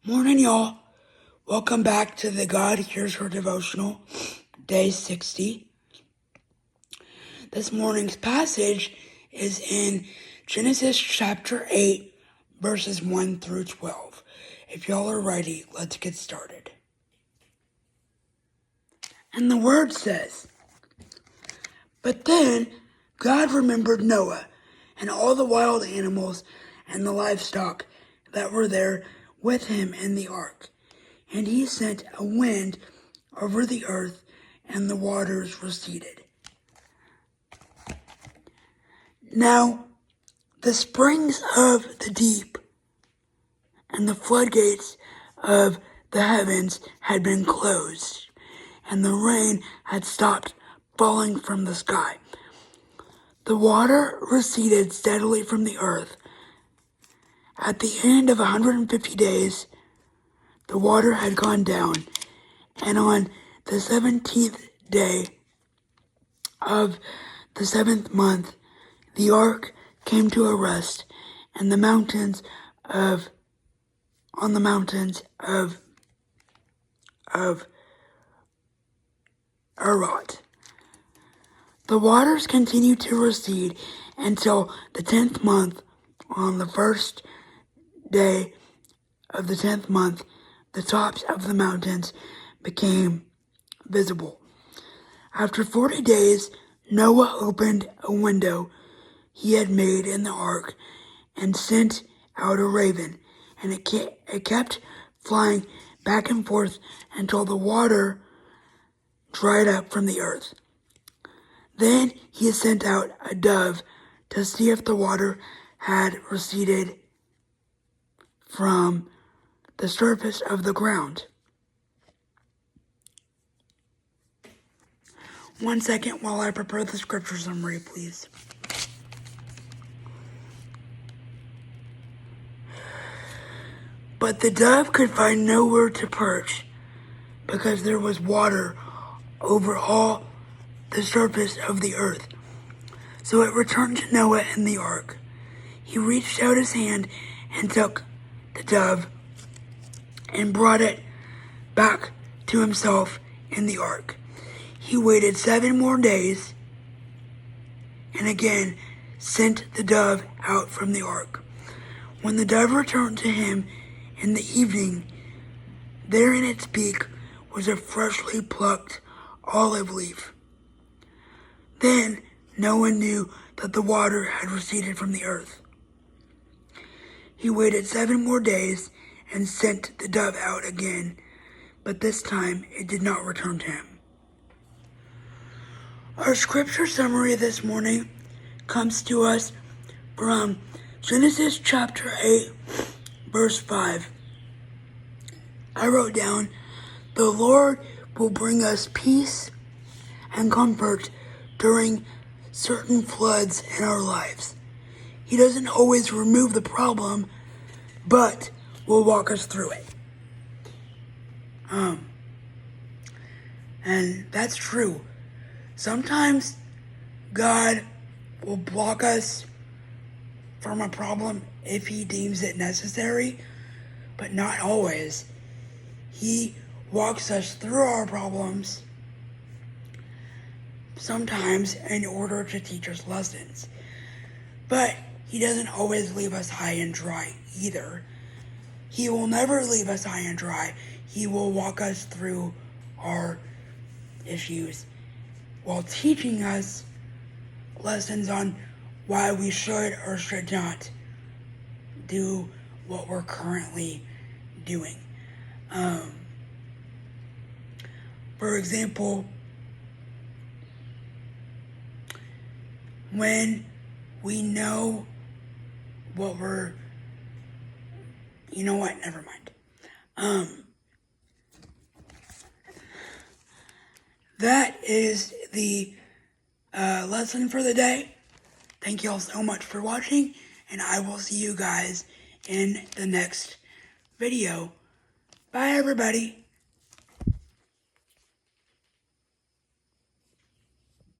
Morning, y'all. Welcome back to the God Hears Her devotional, day 60. This morning's passage is in Genesis chapter 8, verses 1 through 12. If y'all are ready, let's get started. And the word says, "But then God remembered Noah and all the wild animals and the livestock that were there with him in the ark. And he sent a wind over the earth, and the waters receded. Now the springs of the deep and the floodgates of the heavens had been closed, and the rain had stopped falling from the sky. The water receded steadily from the earth. At the end of 150 days, the water had gone down, and on the 17th day of the 7th month, the ark came to a rest, and on the mountains of Ararat. The waters continued to recede until the 10th month. On the first day of the 10th month, the tops of the mountains became visible. After 40 days, Noah opened a window he had made in the ark and sent out a raven, and it kept flying back and forth until the water dried up from the earth. Then he sent out a dove to see if the water had receded from the surface of the ground. One second while I prepare the scripture summary, please. But the dove could find nowhere to perch because there was water over all the surface of the earth. So it returned to Noah in the ark. He reached out his hand and took the dove and brought it back to himself in the ark. He waited 7 more days and again sent the dove out from the ark. When the dove returned to him in the evening, there in its beak was a freshly plucked olive leaf. Then no one knew that the water had receded from the earth. He waited 7 more days and sent the dove out again, but this time it did not return to him. Our scripture summary this morning comes to us from Genesis chapter 8, verse 5. I wrote down, "The Lord will bring us peace and comfort during certain floods in our lives. He doesn't always remove the problem, but will walk us through it." And that's true. Sometimes God will block us from a problem if he deems it necessary, but not always. He walks us through our problems sometimes in order to teach us lessons. But he doesn't always leave us high and dry either. He will never leave us high and dry. He will walk us through our issues while teaching us lessons on why we should or should not do what we're currently doing. For example, when we know what we're, never mind. That is the lesson for the day. Thank you all so much for watching, and I will see you guys in the next video. Bye, everybody.